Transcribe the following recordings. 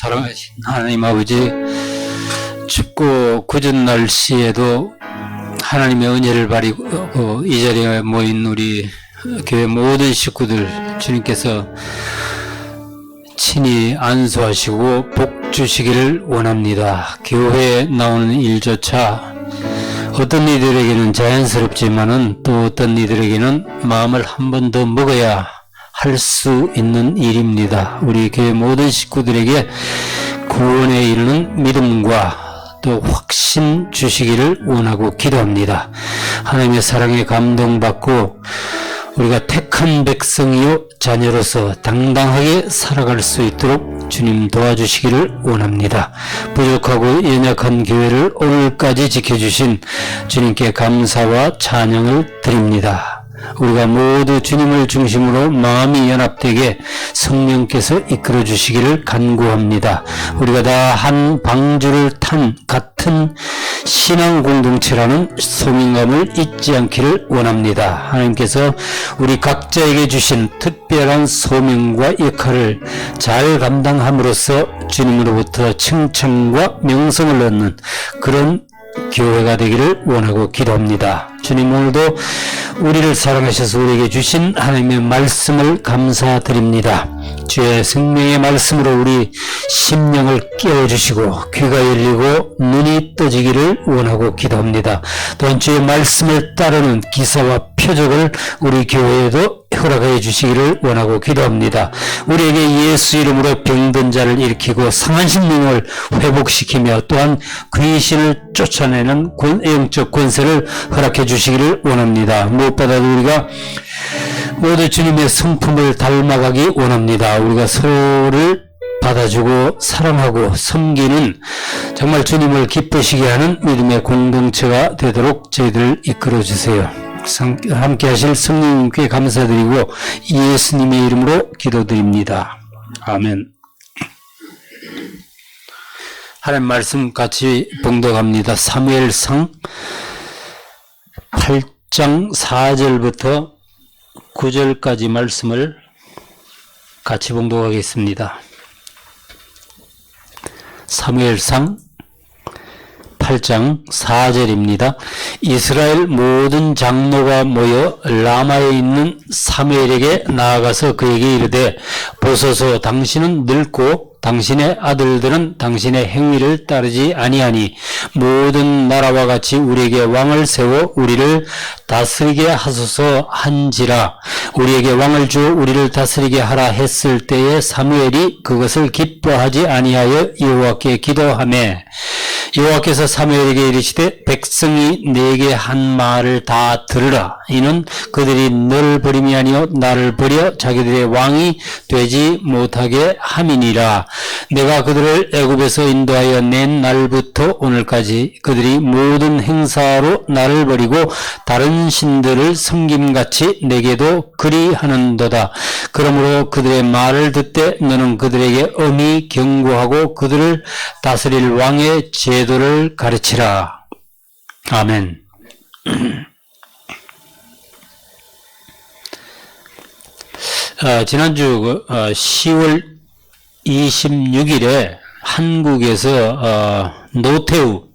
사랑하신 하나님 아버지, 춥고 굳은 날씨에도 하나님의 은혜를 바라고 이 자리에 모인 우리 교회 모든 식구들 주님께서 친히 안수하시고 복 주시기를 원합니다. 교회에 나오는 일조차 어떤 이들에게는 자연스럽지만은 또 어떤 이들에게는 마음을 한 번 더 먹어야 할 수 있는 일입니다. 우리 교회 모든 식구들에게 구원에 이르는 믿음과 또 확신 주시기를 원하고 기도합니다. 하나님의 사랑에 감동받고 우리가 택한 백성이요 자녀로서 당당하게 살아갈 수 있도록 주님 도와주시기를 원합니다. 부족하고 연약한 교회를 오늘까지 지켜주신 주님께 감사와 찬양을 드립니다. 우리가 모두 주님을 중심으로 마음이 연합되게 성령께서 이끌어 주시기를 간구합니다. 우리가 다 한 방주를 탄 같은 신앙 공동체라는 소명감을 잊지 않기를 원합니다. 하나님께서 우리 각자에게 주신 특별한 소명과 역할을 잘 감당함으로써 주님으로부터 칭찬과 명성을 얻는 그런 교회가 되기를 원하고 기도합니다. 주님, 오늘도 우리를 사랑하셔서 우리에게 주신 하나님의 말씀을 감사드립니다. 주의 생명의 말씀으로 우리 심령을 깨워주시고 귀가 열리고 눈이 떠지기를 원하고 기도합니다. 또한 주의 말씀을 따르는 기사와 표적을 우리 교회에도 허락해 주시기를 원하고 기도합니다. 우리에게 예수 이름으로 병든 자를 일으키고 상한 심령을 회복시키며 또한 귀신을 쫓아내는 영적 권세를 허락해 주시기를 원합니다. 무엇보다도 우리가 모두 주님의 성품을 닮아가기 원합니다. 우리가 서로를 받아주고 사랑하고 섬기는 정말 주님을 기쁘시게 하는 믿음의 공동체가 되도록 저희들을 이끌어 주세요. 함께 하실 성령님께 감사드리고 예수님의 이름으로 기도드립니다. 아멘. 하나님 말씀 같이 봉독합니다. 사무엘상 8장 4절부터 9절까지 말씀을 같이 봉독하겠습니다. 사무엘상 8장 4절입니다. 이스라엘 모든 장로가 모여 라마에 있는 사무엘에게 나아가서 그에게 이르되, 보소서, 당신은 늙고 당신의 아들들은 당신의 행위를 따르지 아니하니 모든 나라와 같이 우리에게 왕을 세워 우리를 다스리게 하소서 한지라. 우리에게 왕을 주어 우리를 다스리게 하라 했을 때에 사무엘이 그것을 기뻐하지 아니하여 여호와께 기도하매, 여호와께서 사무엘에게 이르시되, 백성이 내게 한 말을 다 들으라. 이는 그들이 너를 버림이 아니요 나를 버려 자기들의 왕이 되지 못하게 함이니라. 내가 그들을 애굽에서 인도하여 낸 날부터 오늘까지 그들이 모든 행사로 나를 버리고 다른 신들을 섬김같이 내게도 그리하는도다. 그러므로 그들의 말을 듣되 너는 그들에게 엄히 경고하고 그들을 다스릴 왕의 제도를 가르치라. 아멘. 지난주 10월 26일에 한국에서 노태우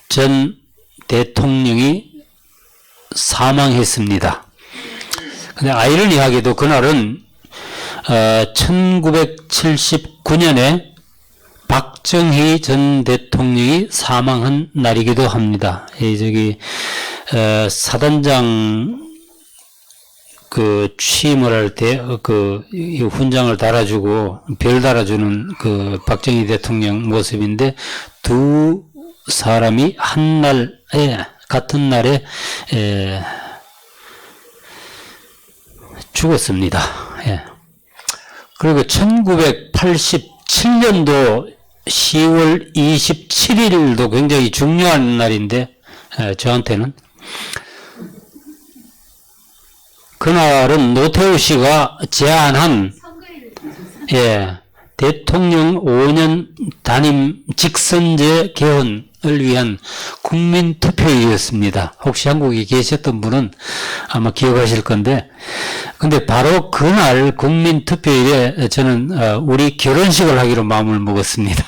전 대통령이 사망했습니다. 근데 아이러니하게도 그날은 1979년에 박정희 전 대통령이 사망한 날이기도 합니다. 사단장 취임을 할 때 훈장을 달아주고 별 달아주는 박정희 대통령 모습인데, 두 사람이 같은 날에 죽었습니다. 예. 그리고 1987년도 10월 27일도 굉장히 중요한 날인데, 저한테는 그날은 노태우 씨가 제안한 대통령 5년 단임 직선제 개헌 위한 국민 투표일이었습니다. 혹시 한국에 계셨던 분은 아마 기억하실 건데, 근데 바로 그날 국민 투표일에 저는 우리 결혼식을 하기로 마음을 먹었습니다.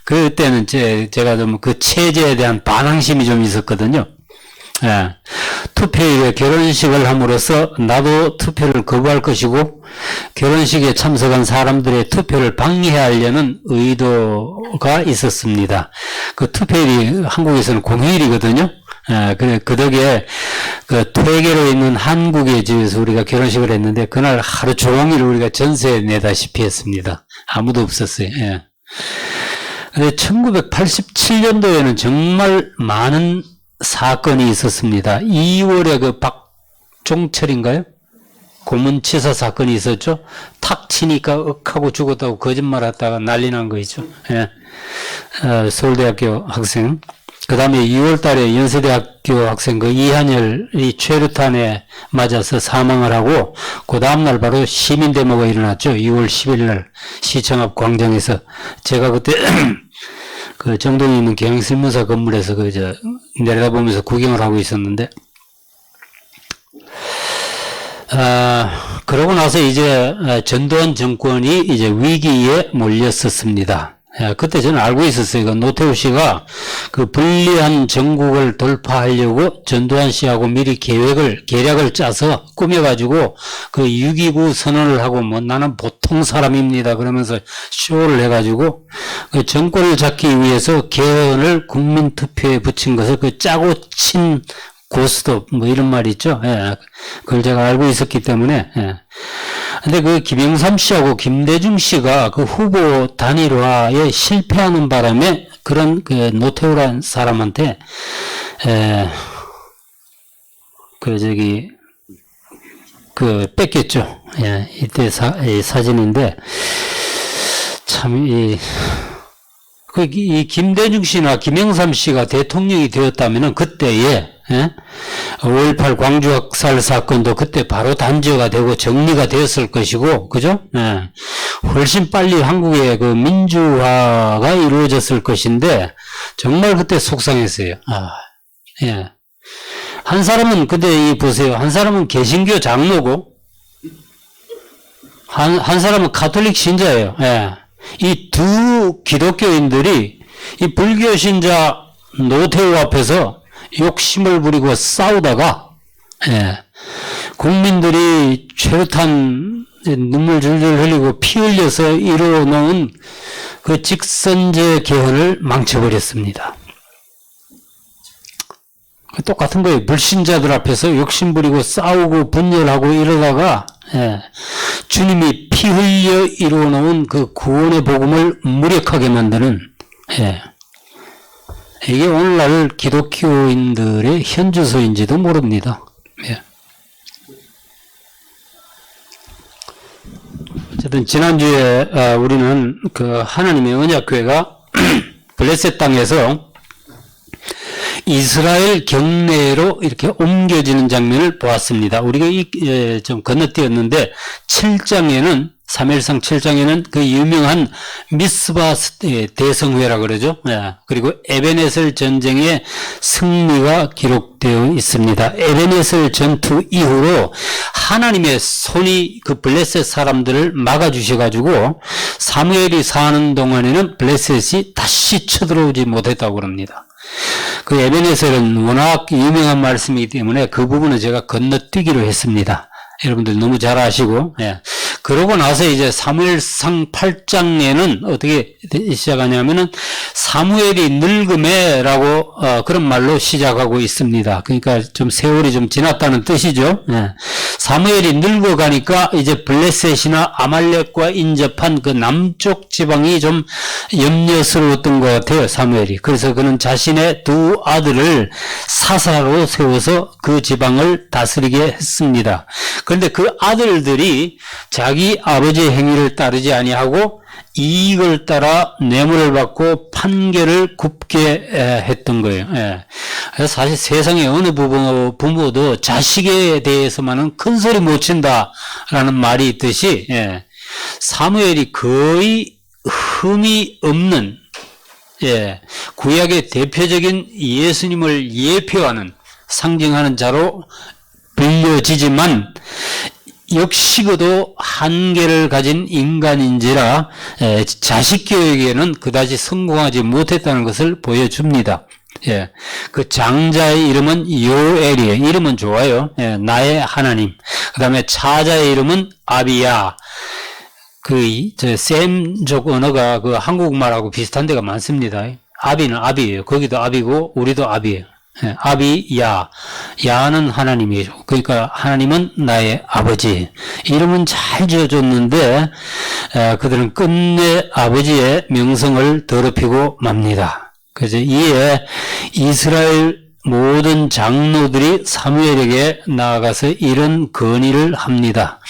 그때는 제가 좀 그 체제에 대한 반항심이 좀 있었거든요. 예. 투표일에 결혼식을 함으로써 나도 투표를 거부할 것이고 결혼식에 참석한 사람들의 투표를 방해하려는 의도가 있었습니다. 그 투표일이 한국에서는 공휴일이거든요. 예, 그래, 그 덕에 그 퇴계로 있는 한국의 집에서 우리가 결혼식을 했는데 그날 하루 종일 우리가 전세 내다시피 했습니다. 아무도 없었어요. 예. 근데 1987년도에는 정말 많은 사건이 있었습니다. 2월에 그 박종철인가요? 고문치사 사건이 있었죠. 탁 치니까 억하고 죽었다고 거짓말했다가 난리 난 거 있죠. 예. 서울대학교 학생. 그 다음에 2월 달에 연세대학교 학생 그 이한열이 최루탄에 맞아서 사망을 하고 그 다음날 바로 시민데모가 일어났죠. 2월 10일 날 시청 앞 광장에서 제가 그때 그 정동에 있는 경영실무사 건물에서 내려다보면서 구경을 하고 있었는데, 그러고 나서 이제 전두환 정권이 이제 위기에 몰렸었습니다. 그때 저는 알고 있었어요. 그 노태우 씨가 그 불리한 정국을 돌파하려고 전두환 씨하고 미리 계략을 짜서 꾸며가지고 그 6.29 선언을 하고 뭐 나는 보통 사람입니다 그러면서 쇼를 해가지고 그 정권을 잡기 위해서 개헌을 국민투표에 붙인 것을 그 짜고 친 고스톱 뭐 이런 말이 있죠. 예. 그걸 제가 알고 있었기 때문에. 예. 근데 그 김영삼 씨하고 김대중 씨가 그 후보 단일화에 실패하는 바람에 그런 그 노태우라는 사람한테 뺏겼죠. 예. 이때 이 사진인데 참 이 김대중 씨나 김영삼 씨가 대통령이 되었다면은 그때에 5.18 광주 학살 사건도 그때 바로 단죄가 되고 정리가 되었을 것이고, 그죠? 예. 훨씬 빨리 한국의 그 민주화가 이루어졌을 것인데, 정말 그때 속상했어요. 예. 한 사람은, 근데 보세요. 한 사람은 개신교 장로고, 한 사람은 가톨릭 신자예요. 예. 이 두 기독교인들이 이 불교 신자 노태우 앞에서 욕심을 부리고 싸우다가 국민들이 최루탄 눈물 줄줄 흘리고 피 흘려서 이루어놓은 그 직선제 개헌을 망쳐버렸습니다. 똑같은 거예요. 불신자들 앞에서 욕심 부리고 싸우고 분열하고 이러다가 주님이 피 흘려 이루어놓은 그 구원의 복음을 무력하게 만드는 이게 오늘날 기독교인들의 현주소인지도 모릅니다. 예. 어쨌든 지난주에 우리는 그 하나님의 언약궤가 블레셋 땅에서 이스라엘 경내로 이렇게 옮겨지는 장면을 보았습니다. 우리가 좀 건너뛰었는데 7장에는 사무엘상 7장에는 그 유명한 미스바 대성회라 그러죠. 그리고 에베네셀 전쟁의 승리가 기록되어 있습니다. 에베네셀 전투 이후로 하나님의 손이 그 블레셋 사람들을 막아주셔가지고 사무엘이 사는 동안에는 블레셋이 다시 쳐들어오지 못했다고 그럽니다. 그 에베네셀은 워낙 유명한 말씀이기 때문에 그 부분은 제가 건너뛰기로 했습니다. 여러분들 너무 잘 아시고, 그러고 나서 이제 사무엘상 8장에는 어떻게 시작하냐면은 사무엘이 늙음에라고 그런 말로 시작하고 있습니다. 그러니까 좀 세월이 좀 지났다는 뜻이죠. 사무엘이 늙어가니까 이제 블레셋이나 아말렉과 인접한 그 남쪽 지방이 좀 염려스러웠던 것 같아요. 사무엘이. 그래서 그는 자신의 두 아들을 사사로 세워서 그 지방을 다스리게 했습니다. 그런데 그 아들들이 자기 아버지의 행위를 따르지 아니하고 이익을 따라 뇌물을 받고 판결을 굽게 했던 거예요. 그래서 사실 세상의 어느 부모도 자식에 대해서만은 큰 소리 못 친다라는 말이 있듯이 사무엘이 거의 흠이 없는 예, 구약의 대표적인 예수님을 예표하는 상징하는 자로 빌려지지만 역시 그도 한계를 가진 인간인지라 자식 교육에는 그다지 성공하지 못했다는 것을 보여줍니다. 예, 그 장자의 이름은 요엘이에요. 이름은 좋아요. 예, 나의 하나님. 그 다음에 차자의 이름은 아비야. 셈족 언어가 그 한국말하고 비슷한 데가 많습니다. 아비는 아비예요. 거기도 아비고 우리도 아비예요. 예, 아비야. 야는 하나님이죠. 그러니까 하나님은 나의 아버지. 이름은 잘 지어줬는데 그들은 끝내 아버지의 명성을 더럽히고 맙니다. 그래서 이에 이스라엘 모든 장로들이 사무엘에게 나아가서 이런 건의를 합니다.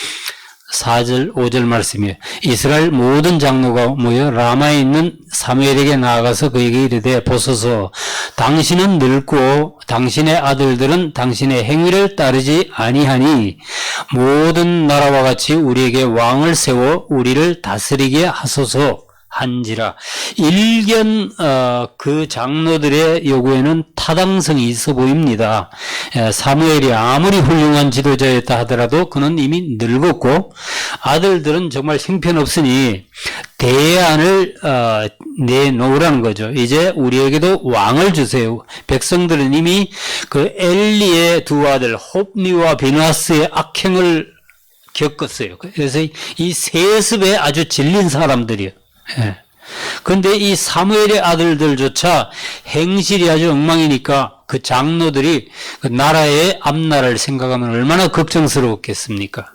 4절 5절 말씀이에요. 이스라엘 모든 장로가 모여 라마에 있는 사무엘에게 나아가서 그에게 이르되 보소서 당신은 늙고 당신의 아들들은 당신의 행위를 따르지 아니하니 모든 나라와 같이 우리에게 왕을 세워 우리를 다스리게 하소서 한지라. 일견 그 장로들의 요구에는 타당성이 있어 보입니다. 사무엘이 아무리 훌륭한 지도자였다 하더라도 그는 이미 늙었고 아들들은 정말 형편없으니 대안을 내놓으라는 거죠. 이제 우리에게도 왕을 주세요. 백성들은 이미 그 엘리의 두 아들 홉니와 비느하스의 악행을 겪었어요. 그래서 이 세습에 아주 질린 사람들이에요. 예. 근데 이 사무엘의 아들들조차 행실이 아주 엉망이니까 그 장로들이 그 나라의 앞날을 생각하면 얼마나 걱정스러웠겠습니까?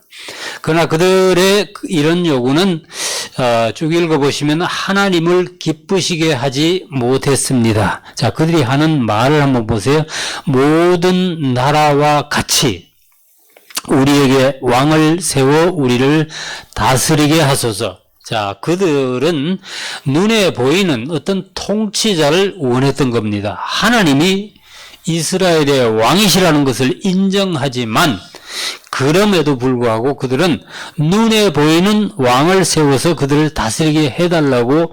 그러나 그들의 이런 요구는 쭉 읽어보시면 하나님을 기쁘시게 하지 못했습니다. 자, 그들이 하는 말을 한번 보세요. 모든 나라와 같이 우리에게 왕을 세워 우리를 다스리게 하소서. 자, 그들은 눈에 보이는 어떤 통치자를 원했던 겁니다. 하나님이 이스라엘의 왕이시라는 것을 인정하지만 그럼에도 불구하고 그들은 눈에 보이는 왕을 세워서 그들을 다스리게 해달라고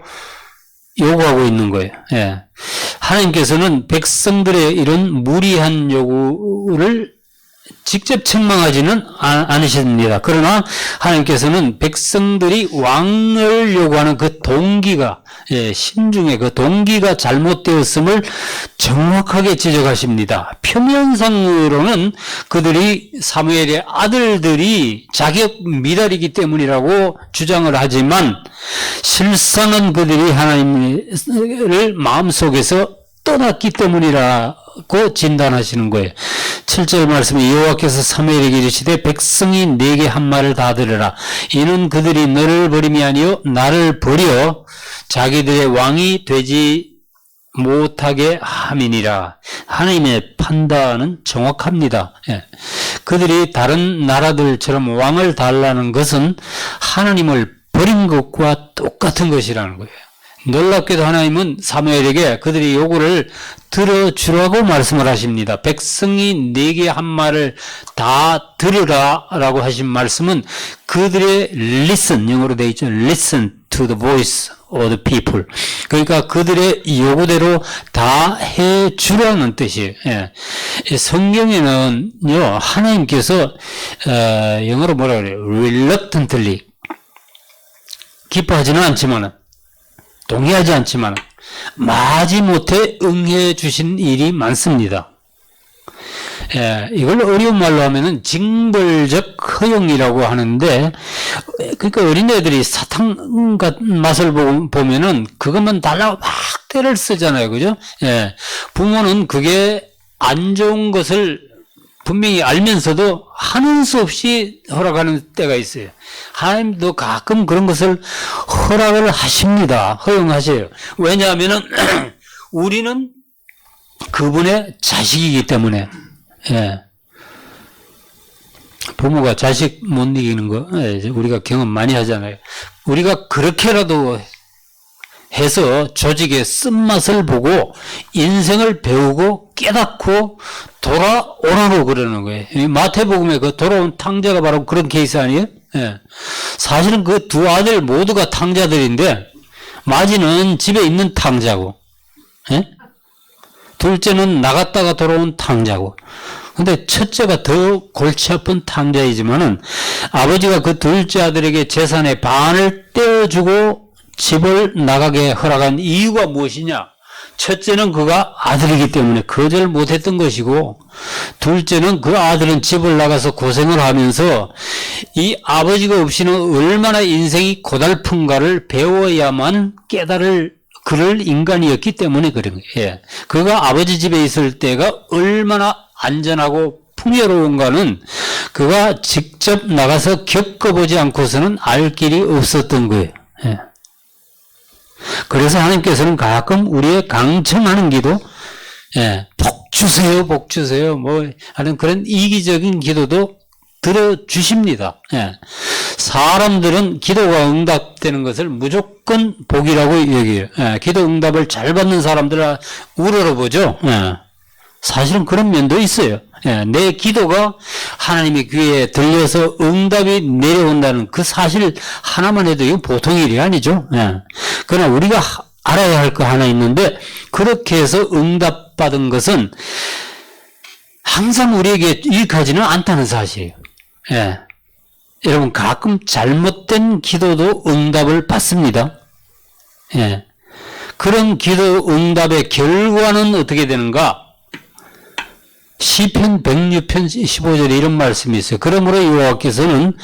요구하고 있는 거예요. 예. 하나님께서는 백성들의 이런 무리한 요구를 직접 책망하지는 않으십니다. 그러나 하나님께서는 백성들이 왕을 요구하는 그 동기가, 신중의 그 동기가 잘못되었음을 정확하게 지적하십니다. 표면상으로는 그들이 사무엘의 아들들이 자격 미달이기 때문이라고 주장을 하지만 실상은 그들이 하나님을 마음속에서 떠났기 때문이라고 진단하시는 거예요. 7절 말씀에 여호와께서 사무엘에게 이르시되 백성이 내게 한 말을 다 들으라. 이는 그들이 너를 버림이 아니요 나를 버려 자기들의 왕이 되지 못하게 함이니라. 하나님의 판단은 정확합니다. 예. 그들이 다른 나라들처럼 왕을 달라는 것은 하나님을 버린 것과 똑같은 것이라는 거예요. 놀랍게도 하나님은 사무엘에게 그들의 요구를 들어주라고 말씀을 하십니다. 백성이 내게 한 말을 다 들으라 라고 하신 말씀은 그들의 listen, 영어로 되어 있죠. listen to the voice of the people. 그러니까 그들의 요구대로 다 해주라는 뜻이에요. 예. 성경에는요, 하나님께서, 영어로 뭐라 그래요? reluctantly. 기뻐하지는 않지만은, 동의하지 않지만 마지못해 응해 주신 일이 많습니다. 이걸 어려운 말로 하면은 징벌적 허용이라고 하는데, 그러니까 어린애들이 사탕 같은 맛을 보면은 그것만 달라고 막 때를 쓰잖아요. 그죠? 부모는 그게 안 좋은 것을 분명히 알면서도 하는 수 없이 허락하는 때가 있어요. 하나님도 가끔 그런 것을 허락을 하십니다. 허용하세요. 왜냐하면은 우리는 그분의 자식이기 때문에. 예. 부모가 자식 못 이기는 거 우리가 경험 많이 하잖아요. 우리가 그렇게라도 해서 조직의 쓴맛을 보고 인생을 배우고 깨닫고 돌아오라고 그러는 거예요. 마태복음에 그 돌아온 탕자가 바로 그런 케이스 아니에요? 예. 사실은 그 두 아들 모두가 탕자들인데 마지는 집에 있는 탕자고, 예? 둘째는 나갔다가 돌아온 탕자고. 근데 첫째가 더 골치 아픈 탕자이지만은 아버지가 그 둘째 아들에게 재산의 반을 떼어주고 집을 나가게 허락한 이유가 무엇이냐? 첫째는 그가 아들이기 때문에 거절 못했던 것이고, 둘째는 그 아들은 집을 나가서 고생을 하면서 이 아버지가 없이는 얼마나 인생이 고달픈가를 배워야만 깨달을 그럴 인간이었기 때문에 그런 거예요. 예. 그가 아버지 집에 있을 때가 얼마나 안전하고 풍요로운가는 그가 직접 나가서 겪어보지 않고서는 알 길이 없었던 거예요. 예. 그래서 하나님께서는 가끔 우리의 강청하는 기도, 예, 복 주세요, 복 주세요, 뭐 하는 그런 이기적인 기도도 들어주십니다. 예. 사람들은 기도가 응답되는 것을 무조건 복이라고 여겨요. 예. 기도 응답을 잘 받는 사람들을 우러러보죠. 예. 사실은 그런 면도 있어요. 예. 내 기도가 하나님의 귀에 들려서 응답이 내려온다는 그 사실 하나만 해도 이건 보통 일이 아니죠. 예. 그러나 우리가 알아야 할 거 하나 있는데, 그렇게 해서 응답받은 것은 항상 우리에게 유익하지는 않다는 사실이에요. 예. 여러분, 가끔 잘못된 기도도 응답을 받습니다. 예. 그런 기도 응답의 결과는 어떻게 되는가? 시편 106편 15절에 이런 말씀이 있어요. 그러므로 여호와께서는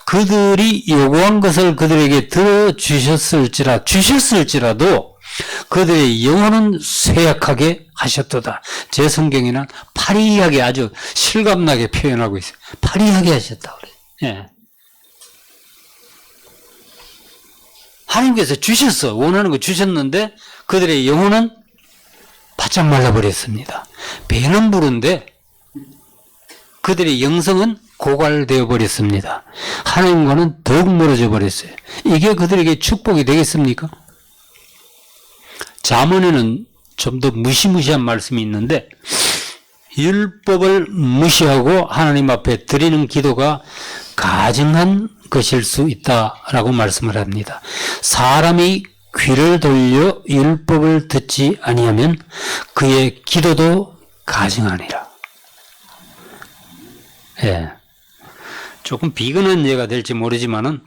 그들이 요구한 것을 그들에게 주셨을지라도 그들의 영혼은 쇠약하게 하셨도다. 제 성경에는 파리하게, 아주 실감나게 표현하고 있어요. 파리하게 하셨다 그래요. 예. 하나님께서 주셨어. 원하는 거 주셨는데 그들의 영혼은 바짝 말라버렸습니다. 배는 부른데 그들의 영성은 고갈되어 버렸습니다. 하나님과는 더욱 멀어져 버렸어요. 이게 그들에게 축복이 되겠습니까? 잠언에는 좀 더 무시무시한 말씀이 있는데, 율법을 무시하고 하나님 앞에 드리는 기도가 가증한 것일 수 있다라고 말씀을 합니다. 사람이 귀를 돌려 율법을 듣지 아니하면 그의 기도도 가증하니라. 예. 조금 비근한 예가 될지 모르지만은,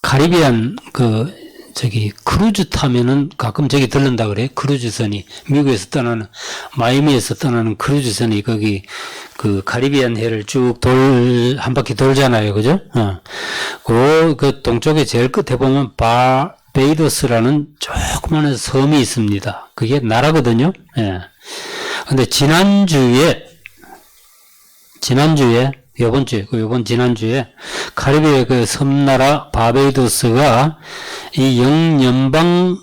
카리비안 크루즈 타면은 가끔 저기 들른다 그래요. 크루즈선이 미국에서 떠나는, 마이애미에서 떠나는 크루즈선이 거기 그 카리비안 해를 쭉 한 바퀴 돌잖아요. 그죠? 그 동쪽에 제일 끝에 보면 바베이도스라는 조그마한 섬이 있습니다. 그게 나라거든요. 예. 근데 지난주에 지난주에 카리비의 그 섬나라 바베이도스가 이 영연방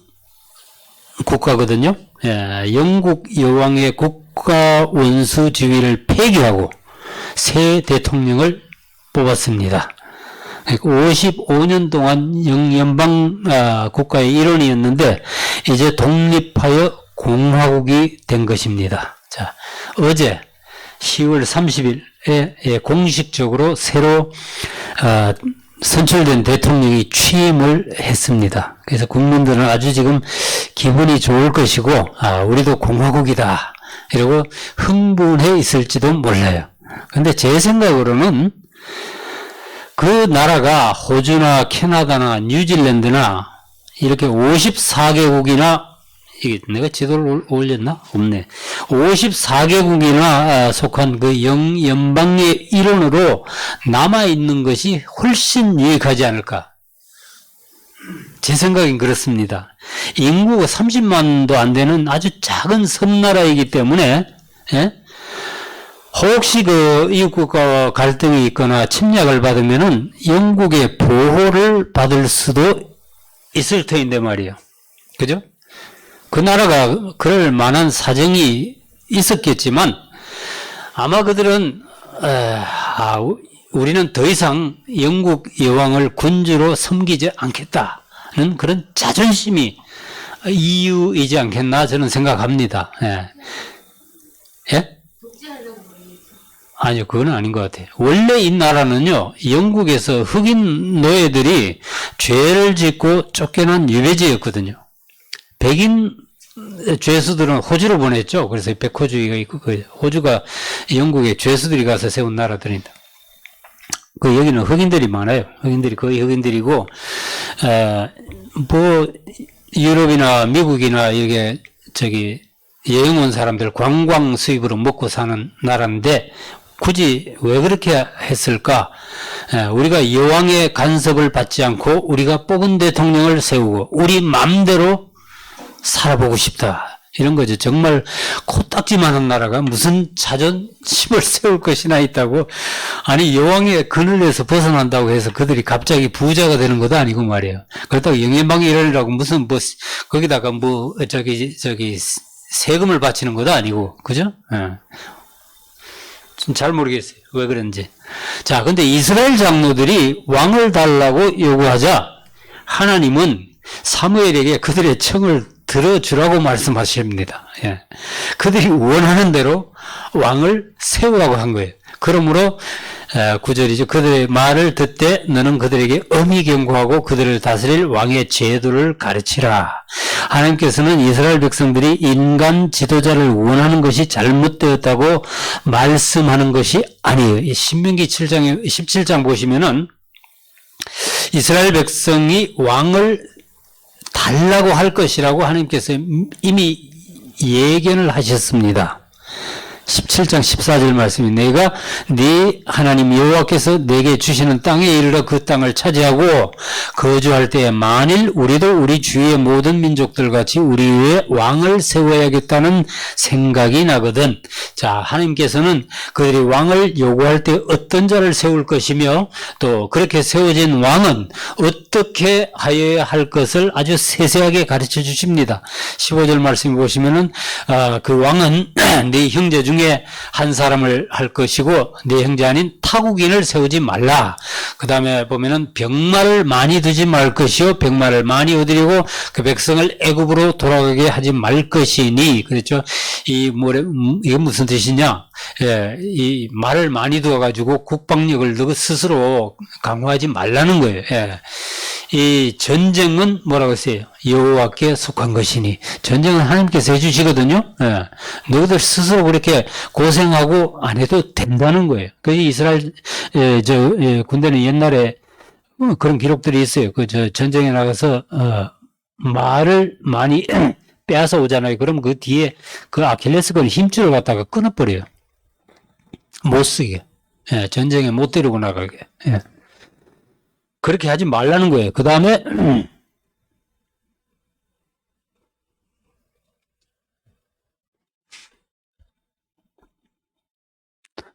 국가거든요. 예, 영국 여왕의 국가 원수 지위를 폐기하고 새 대통령을 뽑았습니다. 55년 동안 영연방 국가의 일원이었는데 이제 독립하여 공화국이 된 것입니다. 자, 어제 10월 30일에 공식적으로 새로 선출된 대통령이 취임을 했습니다. 그래서 국민들은 아주 지금 기분이 좋을 것이고, 우리도 공화국이다 이러고 흥분해 있을지도 몰라요. 근데 제 생각으로는 그 나라가 호주나 캐나다나 뉴질랜드나 이렇게 54개국이나, 이게 내가 지도를 올렸나? 없네. 54개국이나 속한 그 연방의 일원으로 남아있는 것이 훨씬 유익하지 않을까. 제 생각엔 그렇습니다. 인구가 30만도 안 되는 아주 작은 섬나라이기 때문에, 예? 혹시 그 이웃국가와 갈등이 있거나 침략을 받으면은 영국의 보호를 받을 수도 있을 터인데 말이에요. 그죠? 그 나라가 그럴 만한 사정이 있었겠지만 아마 그들은 우리는 더 이상 영국 여왕을 군주로 섬기지 않겠다는 그런 자존심이 이유이지 않겠나 저는 생각합니다. 예? 예? 아니요, 그건 아닌 것 같아요. 원래 이 나라는요, 영국에서 흑인 노예들이 죄를 짓고 쫓겨난 유배지였거든요. 백인 죄수들은 호주로 보냈죠. 그래서 백호주의가 있고, 호주가 영국의 죄수들이 가서 세운 나라들입니다. 여기는 흑인들이 많아요. 흑인들이 거의 흑인들이고, 유럽이나 미국이나 이게, 여행 온 사람들 관광 수입으로 먹고 사는 나라인데, 굳이 왜 그렇게 했을까? 우리가 여왕의 간섭을 받지 않고 우리가 뽑은 대통령을 세우고 우리 마음대로 살아보고 싶다. 이런 거죠. 정말 코딱지만한 나라가 무슨 자존심을 세울 것이나 있다고. 아니, 여왕의 그늘에서 벗어난다고 해서 그들이 갑자기 부자가 되는 것도 아니고 말이에요. 그렇다고 영연방위 이러려고 무슨 거기다가 세금을 바치는 것도 아니고, 그죠? 좀 잘 모르겠어요. 왜 그런지. 자, 근데 이스라엘 장로들이 왕을 달라고 요구하자 하나님은 사무엘에게 그들의 청을 들어주라고 말씀하십니다. 예. 그들이 원하는 대로 왕을 세우라고 한 거예요. 그러므로 9절이죠. 그들의 말을 듣되 너는 그들에게 엄히 경고하고 그들을 다스릴 왕의 제도를 가르치라. 하나님께서는 이스라엘 백성들이 인간 지도자를 원하는 것이 잘못되었다고 말씀하는 것이 아니에요. 이 신명기 17장 보시면은 이스라엘 백성이 왕을 달라고 할 것이라고 하나님께서 이미 예견을 하셨습니다. 17장 14절 말씀이 내가 네 하나님 여호와께서 내게 주시는 땅에 이르러 그 땅을 차지하고 거주할 때에 만일 우리도 우리 주위의 모든 민족들 같이 우리 위에 왕을 세워야겠다는 생각이 나거든. 자, 하나님께서는 그들이 왕을 요구할 때 어떤 자를 세울 것이며 또 그렇게 세워진 왕은 어떻게 하여야 할 것을 아주 세세하게 가르쳐 주십니다. 15절 말씀 보시면은 그 왕은 네 형제 중에 한 사람을 할 것이고 네 형제 아닌 타국인을 세우지 말라. 그 다음에 보면은 병마를 많이 두지 말 것이요 병마를 많이 얻으려고 그 백성을 애굽으로 돌아가게 하지 말 것이니. 그렇죠. 이게 무슨 뜻이냐? 예, 이 말을 많이 두어가지고 국방력을 너 스스로 강화하지 말라는 거예요. 예. 이 전쟁은 뭐라고 했어요? 여호와께 속한 것이니. 전쟁은 하나님께서 해주시거든요. 예. 너희들 스스로 그렇게 고생하고 안 해도 된다는 거예요. 그 이스라엘 군대는 옛날에 그런 기록들이 있어요. 전쟁에 나가서 말을 많이 빼앗아 오잖아요. 그럼 그 뒤에 그 아킬레스건 힘줄을 갖다가 끊어버려요. 못 쓰게. 예, 전쟁에 못 데리고 나가게. 예. 그렇게 하지 말라는 거예요. 그 다음에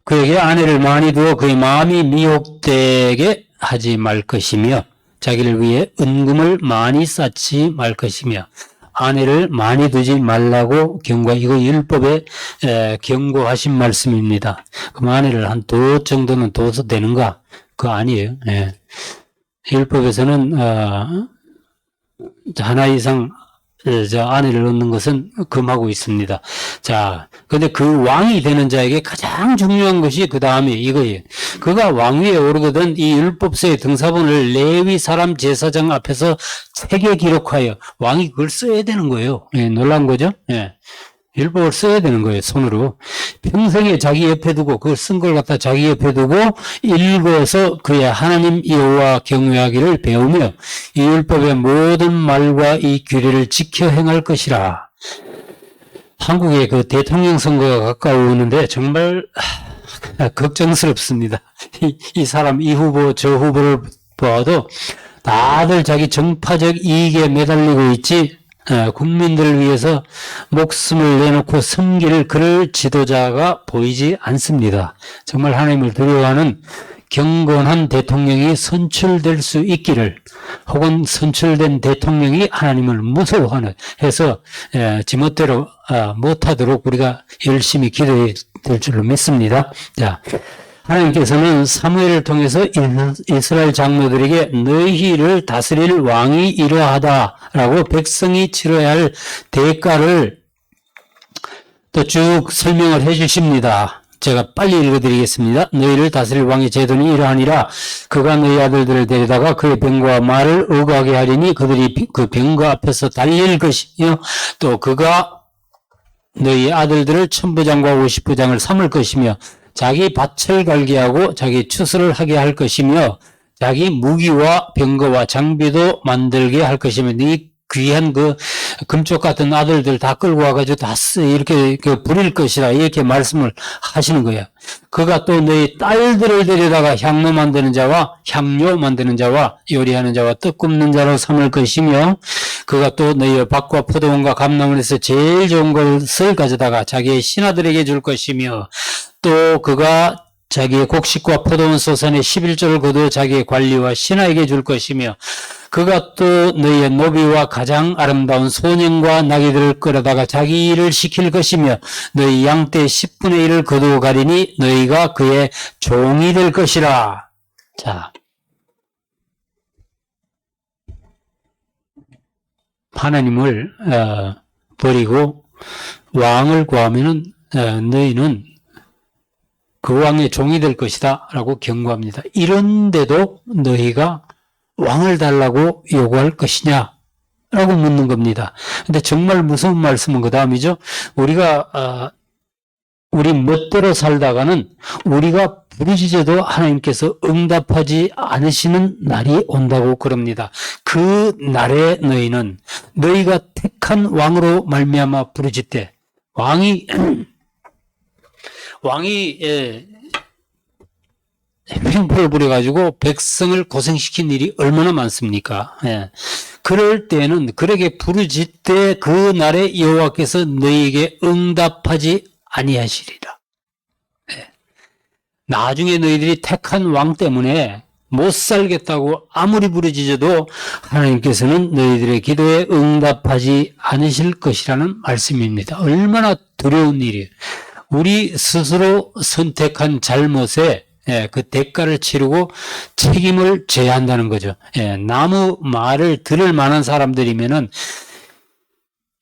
그에게 아내를 많이 두어 그의 마음이 미혹되게 하지 말 것이며 자기를 위해 은금을 많이 쌓지 말 것이며 아내를 많이 두지 말라고 이거 율법에 경고하신 말씀입니다. 그럼 아내를 한 두 정도는 둬도 되는가? 그거 아니에요. 예. 율법에서는 하나 이상 아내를 얻는 것은 금하고 있습니다. 자, 근데 그 왕이 되는 자에게 가장 중요한 것이 그 다음에 이거예요. 그가 왕위에 오르거든 이 율법서의 등사본을 레위 사람 제사장 앞에서 책에 기록하여 왕이 그걸 써야 되는 거예요. 예, 놀란 거죠? 예. 율법을 써야 되는 거예요, 손으로. 평생에 자기 옆에 두고, 그걸 쓴 걸 갖다 자기 옆에 두고, 읽어서 그의 하나님 여호와 경외하기를 배우며, 이 율법의 모든 말과 이 규례를 지켜 행할 것이라. 한국의 그 대통령 선거가 가까우는데, 정말, 걱정스럽습니다. 이 사람, 이 후보, 저 후보를 보아도, 다들 자기 정파적 이익에 매달리고 있지, 국민들을 위해서 목숨을 내놓고 섬길 그럴 지도자가 보이지 않습니다. 정말 하나님을 두려워하는 경건한 대통령이 선출될 수 있기를, 혹은 선출된 대통령이 하나님을 무서워하는 해서 지멋대로 못하도록 우리가 열심히 기도해야 될 줄로 믿습니다. 자, 하나님께서는 사무엘을 통해서 이스라엘 장로들에게 너희를 다스릴 왕이 이러하다라고 백성이 치러야 할 대가를 또 쭉 설명을 해 주십니다. 제가 빨리 읽어드리겠습니다. 너희를 다스릴 왕의 제도는 이러하니라. 그가 너희 아들들을 데려다가 그의 병과 말을 의거하게 하리니 그들이 그 병과 앞에서 달릴 것이며 또 그가 너희 아들들을 1000부장과 50부장을 삼을 것이며 자기 밭을 갈게 하고 자기 추수를 하게 할 것이며 자기 무기와 병거와 장비도 만들게 할 것이며 네 귀한 그 금쪽 같은 아들들 다 끌고 와가지고 다 이렇게 부릴 것이라 이렇게 말씀을 하시는 거예요. 그가 또 너희 딸들을 데려다가 향로 만드는 자와 향료 만드는 자와 요리하는 자와 떡 굽는 자로 삼을 것이며 그가 또 너희의 밭과 포도원과 감나무에서 제일 좋은 것을 가져다가 자기의 신하들에게 줄 것이며 또 그가 자기의 곡식과 포도원 소산의 11조를 거두어 자기의 관리와 신하에게 줄 것이며 그가 또 너희의 노비와 가장 아름다운 소년과 나귀들을 끌어다가 자기 일을 시킬 것이며 너희 양떼 10분의 1을 거두어 가리니 너희가 그의 종이 될 것이라. 자, 하나님을 버리고 왕을 구하면은 너희는 그 왕의 종이 될 것이다 라고 경고합니다. 이런데도 너희가 왕을 달라고 요구할 것이냐 라고 묻는 겁니다. 근데 정말 무서운 말씀은 그 다음이죠. 우리가 우리 멋대로 살다가는 우리가 부르짖어도 하나님께서 응답하지 않으시는 날이 온다고 그럽니다. 그 날에 너희는 너희가 택한 왕으로 말미암아 부르짖되 왕이 횡포를 부려가지고 백성을 고생시킨 일이 얼마나 많습니까? 예. 그럴 때는 그에게 부르짖되 그 날에 여호와께서 너희에게 응답하지 아니하시리라. 예. 나중에 너희들이 택한 왕 때문에 못 살겠다고 아무리 부르짖어도 하나님께서는 너희들의 기도에 응답하지 않으실 것이라는 말씀입니다. 얼마나 두려운 일이에요. 우리 스스로 선택한 잘못에 그 대가를 치르고 책임을 져야 한다는 거죠. 나무 말을 들을 만한 사람들이면은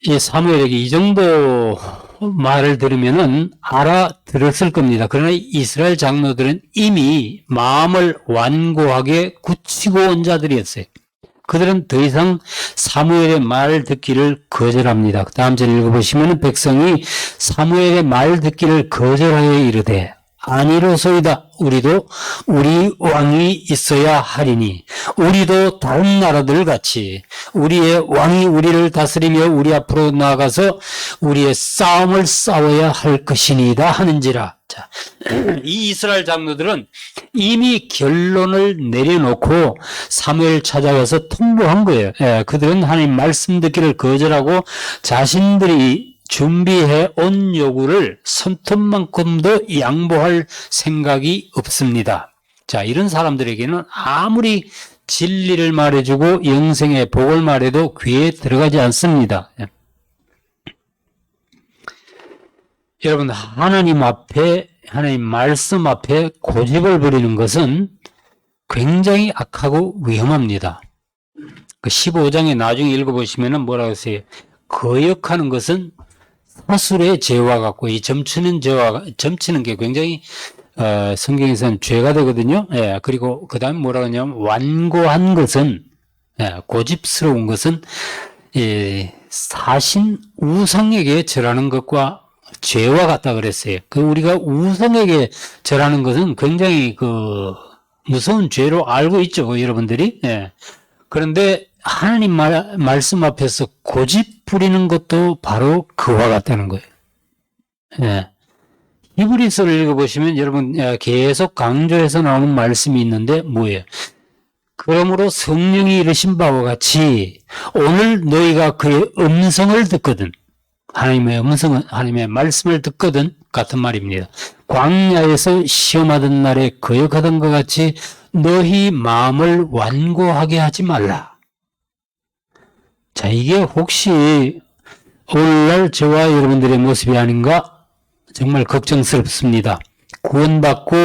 이 사무엘에게 이 정도 말을 들으면은 알아들었을 겁니다. 그러나 이스라엘 장로들은 이미 마음을 완고하게 굳히고 온 자들이었어요. 그들은 더 이상 사무엘의 말 듣기를 거절합니다. 다음 절 읽어보시면 백성이 사무엘의 말 듣기를 거절하여 이르되 아니로소이다. 우리도 우리 왕이 있어야 하리니 우리도 다른 나라들 같이 우리의 왕이 우리를 다스리며 우리 앞으로 나아가서 우리의 싸움을 싸워야 할 것이니이다 하는지라. 자, 이 이스라엘 장로들은 이미 결론을 내려놓고 사무엘 찾아가서 통보한 거예요. 그들은 하나님 말씀 듣기를 거절하고 자신들이 준비해 온 요구를 손톱만큼도 양보할 생각이 없습니다. 자, 이런 사람들에게는 아무리 진리를 말해주고 영생의 복을 말해도 귀에 들어가지 않습니다. 여러분, 하나님 앞에, 하나님 말씀 앞에 고집을 부리는 것은 굉장히 악하고 위험합니다. 그 15장에 나중에 읽어보시면 뭐라고 했어요? 거역하는 것은 사술의 죄와 같고 이 점치는 게 굉장히 성경에서는 죄가 되거든요. 그리고 그 다음에 뭐라고 하냐면 완고한 것은 고집스러운 것은 사신 우상에게 절하는 것과 죄와 같다 그랬어요. 우리가 우상에게 절하는 것은 굉장히 무서운 죄로 알고 있죠, 여러분들이. 그런데 하나님 말씀 앞에서 고집 부리는 것도 바로 그와 같다는 거예요. 히브리서를 읽어보시면 여러분 계속 강조해서 나오는 말씀이 있는데 뭐예요? 그러므로 성령이 이르신 바와 같이 오늘 너희가 그의 음성을 듣거든, 하나님의 말씀을 듣거든 같은 말입니다. 광야에서 시험하던 날에 거역하던 것 같이 너희 마음을 완고하게 하지 말라. 자, 이게 혹시 오늘날 저와 여러분들의 모습이 아닌가 정말 걱정스럽습니다. 구원받고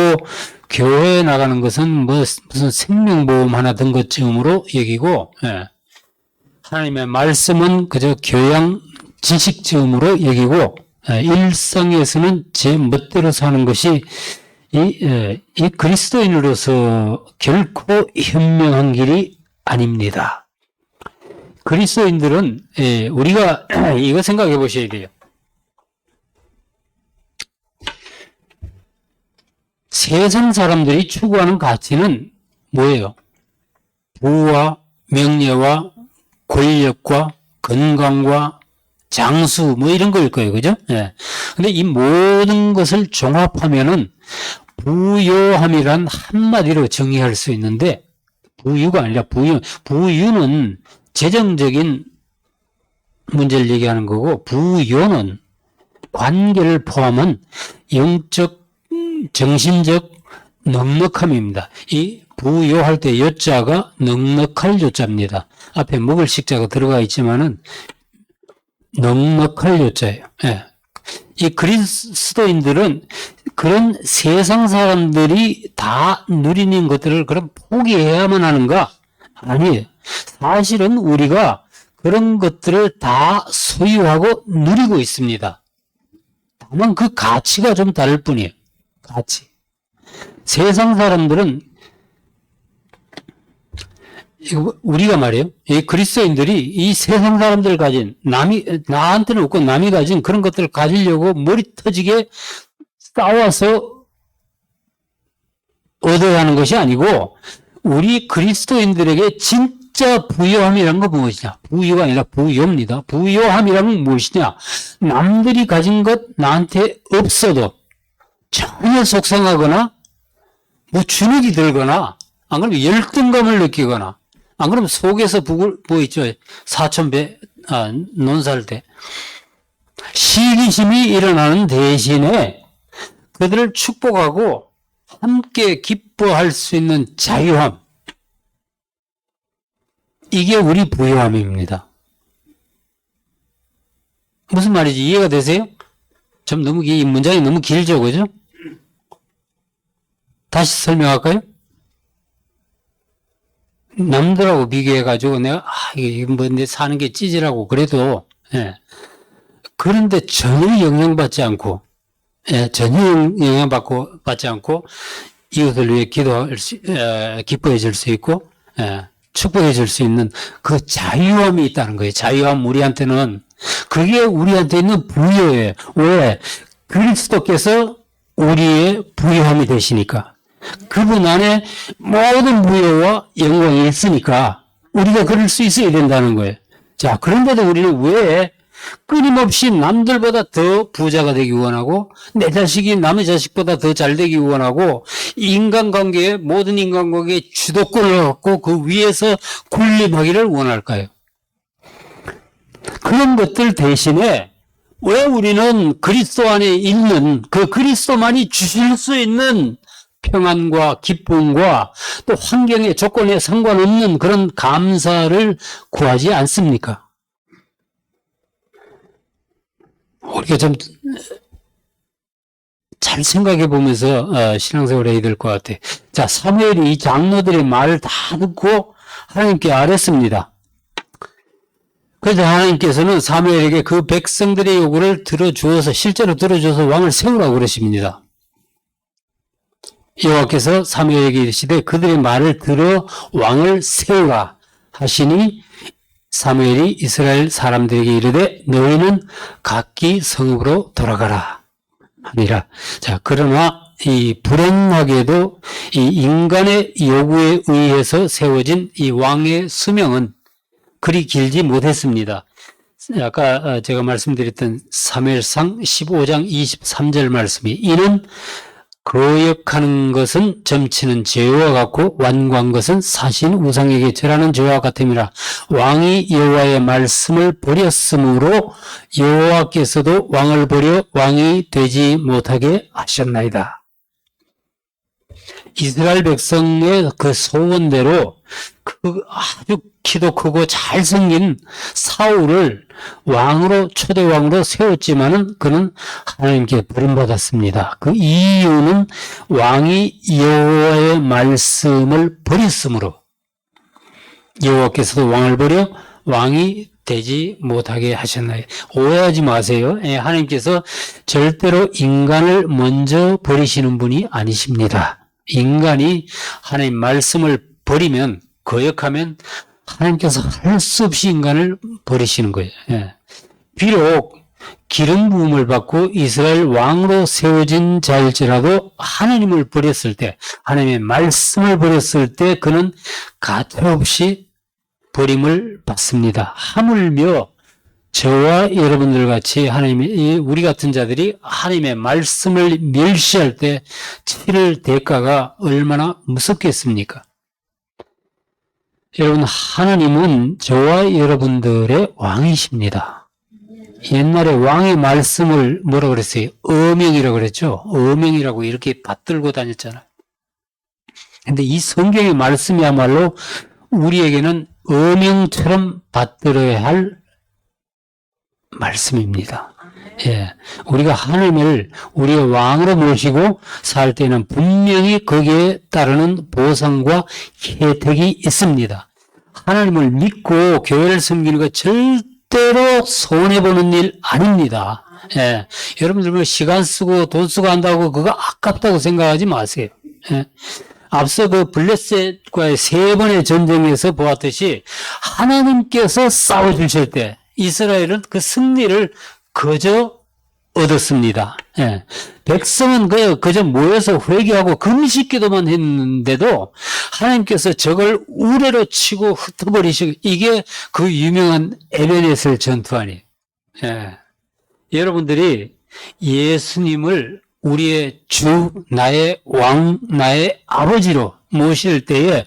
교회에 나가는 것은 무슨 생명보험 하나 든 것쯤으로 여기고, 하나님의 말씀은 그저 교양 지식쯤으로 여기고, 일상에서는 제 멋대로 사는 것이 이 그리스도인으로서 결코 현명한 길이 아닙니다. 그리스도인들은 우리가 이거 생각해 보셔야 돼요. 세상 사람들이 추구하는 가치는 뭐예요? 부와 명예와 권력과 건강과 장수 뭐 이런 거일 거예요. 그죠? 예. 근데 이 모든 것을 종합하면은 부요함이란 한마디로 정의할 수 있는데 부유가 아니라 부유는 재정적인 문제를 얘기하는 거고 부요는 관계를 포함한 영적, 정신적 넉넉함입니다. 이 부요할 때 요자가 넉넉할 요자입니다. 앞에 먹을 식자가 들어가 있지만은 넉넉할 요자예요. 예. 이 그리스도인들은 그런 세상 사람들이 다 누리는 것들을 그럼 포기해야만 하는가? 아니에요. 사실은 우리가 그런 것들을 다 소유하고 누리고 있습니다. 다만 그 가치가 좀 다를 뿐이에요. 가치. 세상 사람들은 우리가 말이에요. 이 그리스도인들이 이 세상 사람들 가진 나한테는 없고 남이 가진 그런 것들을 가지려고 머리 터지게 싸워서 얻어야 하는 것이 아니고 우리 그리스도인들에게 진짜 부요함이란 건 무엇이냐? 부유가 아니라 부요입니다. 부요함이란 건 무엇이냐? 남들이 가진 것 나한테 없어도 전혀 속상하거나 뭐 주눅이 들거나 안 그러면 열등감을 느끼거나 안 그러면 속에서 뭐 있죠? 사천배 논살 때 시기심이 일어나는 대신에 그들을 축복하고 함께 기뻐할 수 있는 자유함, 이게 우리 부요함입니다. 무슨 말이지? 이해가 되세요? 좀 너무 이 문장이 너무 길죠, 그죠? 다시 설명할까요? 남들하고 비교해가지고 내가 이게 뭐 내 사는 게 찌질하고 그래도 그런데 전혀 영향받지 않고 전혀 영향받지 않고 이웃을 위해 기뻐해 줄 수 있고 축복해 줄 수 있는 그 자유함이 있다는 거예요. 자유함 우리한테는 그게 우리한테 있는 부요예요. 왜? 그리스도께서 우리의 부요함이 되시니까. 그분 안에 모든 부여와 영광이 있으니까 우리가 그럴 수 있어야 된다는 거예요. 자, 그런데도 우리는 왜 끊임없이 남들보다 더 부자가 되기 원하고 내 자식이 남의 자식보다 더 잘 되기 원하고 모든 인간관계의 주도권을 갖고 그 위에서 군림하기를 원할까요? 그런 것들 대신에 왜 우리는 그리스도 안에 있는 그 그리스도만이 주실 수 있는 평안과 기쁨과 또 환경의 조건에 상관없는 그런 감사를 구하지 않습니까? 우리가 좀 잘 생각해 보면서 신앙생활을 해야 될 것 같아요. 자, 사무엘이 이 장로들의 말을 다 듣고 하나님께 아뢰습니다. 그래서 하나님께서는 사무엘에게 그 백성들의 요구를 실제로 들어주어서 왕을 세우라고 그러십니다. 여호와께서 사무엘에게 이르시되 그들의 말을 들어 왕을 세우라 하시니 사무엘이 이스라엘 사람들에게 이르되 너희는 각기 성읍으로 돌아가라 하니라. 자, 그러나 이 불행하게도 이 인간의 요구에 의해서 세워진 이 왕의 수명은 그리 길지 못했습니다. 아까 제가 말씀드렸던 사무엘상 15장 23절 말씀이 이는 거역하는 것은 점치는 죄와 같고 완고한 것은 사신 우상에게 절하는 죄와 같음이라. 왕이 여호와의 말씀을 버렸으므로 여호와께서도 왕을 버려 왕이 되지 못하게 하셨나이다. 이스라엘 백성의 그 소원대로 그 아주 키도 크고 잘생긴 사울을 초대 왕으로 세웠지만은 그는 하나님께 버림받았습니다. 그 이유는 왕이 여호와의 말씀을 버렸으므로 여호와께서도 왕을 버려 왕이 되지 못하게 하셨나요? 오해하지 마세요. 예, 하나님께서 절대로 인간을 먼저 버리시는 분이 아니십니다. 인간이 하나님 말씀을 버리면, 거역하면 하나님께서 할 수 없이 인간을 버리시는 거예요. 예. 비록 기름 부음을 받고 이스라엘 왕으로 세워진 자일지라도 하나님을 버렸을 때, 하나님의 말씀을 버렸을 때 그는 가차없이 버림을 받습니다. 하물며 저와 여러분들 같이 우리 같은 자들이 하나님의 말씀을 멸시할 때 치를 대가가 얼마나 무섭겠습니까? 여러분, 하나님은 저와 여러분들의 왕이십니다. 옛날에 왕의 말씀을 뭐라 그랬어요? 어명이라고 그랬죠? 어명이라고 이렇게 받들고 다녔잖아요. 근데 이 성경의 말씀이야말로 우리에게는 어명처럼 받들어야 할 말씀입니다. 예. 우리가 하나님을 우리의 왕으로 모시고 살 때는 분명히 거기에 따르는 보상과 혜택이 있습니다. 하나님을 믿고 교회를 섬기는 것 절대로 손해보는 일 아닙니다. 예. 여러분들 뭐 시간 쓰고 돈 쓰고 한다고 그거 아깝다고 생각하지 마세요. 예. 앞서 그 블레셋과의 3번의 전쟁에서 보았듯이 하나님께서 싸워주실 때 이스라엘은 그 승리를 그저 얻었습니다. 예. 백성은 그저 모여서 회개하고 금식기도만 했는데도 하나님께서 저걸 우레로 치고 흩어버리시고, 이게 그 유명한 에베네셀 전투 아니에요. 예. 여러분들이 예수님을 우리의 주, 나의 왕, 나의 아버지로 모실 때에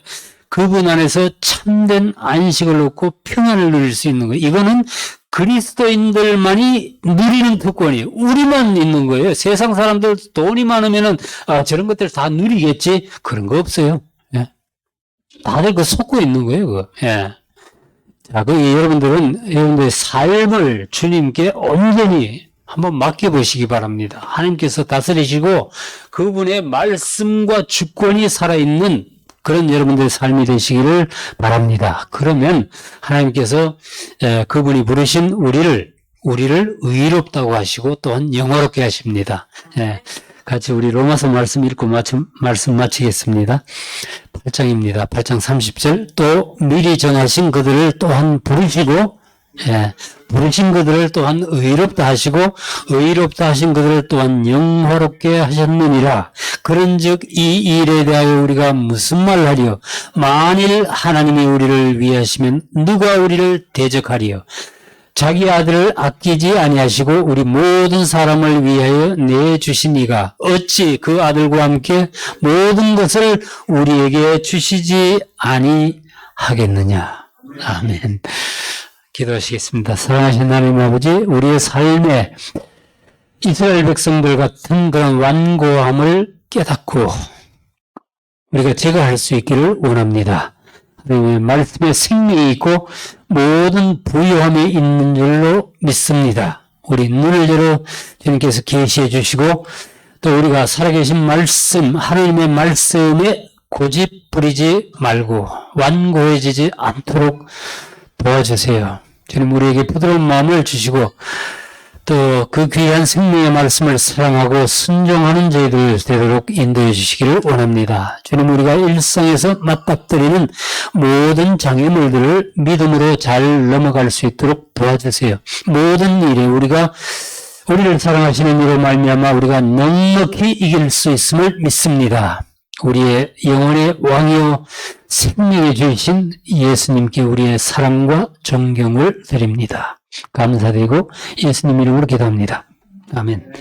그분 안에서 참된 안식을 얻고 평안을 누릴 수 있는 거예요. 이거는 그리스도인들만이 누리는 특권이에요. 우리만 있는 거예요. 세상 사람들 돈이 많으면은 저런 것들 다 누리겠지. 그런 거 없어요. 예. 다들 속고 있는 거예요. 그거. 예. 자, 여러분들의 삶을 주님께 온전히 한번 맡겨보시기 바랍니다. 하나님께서 다스리시고 그분의 말씀과 주권이 살아있는 그런 여러분들의 삶이 되시기를 바랍니다. 그러면 하나님께서 그분이 부르신 우리를 의롭다고 하시고 또한 영화롭게 하십니다. 같이 우리 로마서 말씀 읽고 말씀 마치겠습니다. 8장입니다. 8장 30절. 또 미리 정하신 그들을 또한 부르시고, 부르신 그들을 또한 의롭다 하시고 의롭다 하신 그들을 또한 영화롭게 하셨느니라. 그런즉 이 일에 대하여 우리가 무슨 말을 하리요? 만일 하나님이 우리를 위하시면 누가 우리를 대적하리요? 자기 아들을 아끼지 아니하시고 우리 모든 사람을 위하여 내주신 이가 어찌 그 아들과 함께 모든 것을 우리에게 주시지 아니하겠느냐. 아멘. 기도하시겠습니다. 사랑하신 하나님 아버지, 우리의 삶에 이스라엘 백성들 같은 그런 완고함을 깨닫고 우리가 제거할 수 있기를 원합니다. 하나님의 말씀에 생명이 있고 모든 부유함이 있는 줄로 믿습니다. 우리 눈을 열어 주님께서 계시해 주시고 또 우리가 살아계신 말씀, 하나님의 말씀에 고집 부리지 말고 완고해지지 않도록 도와주세요. 주님, 우리에게 부드러운 마음을 주시고 또 그 귀한 생명의 말씀을 사랑하고 순종하는 저희들 되도록 인도해 주시기를 원합니다. 주님, 우리가 일상에서 맞닥뜨리는 모든 장애물들을 믿음으로 잘 넘어갈 수 있도록 도와주세요. 모든 일에 우리를 사랑하시는 이로 말미암아 우리가 넉넉히 이길 수 있음을 믿습니다. 우리의 영혼의 왕이요 생명의 주이신 예수님께 우리의 사랑과 존경을 드립니다. 감사드리고 예수님 이름으로 기도합니다. 아멘.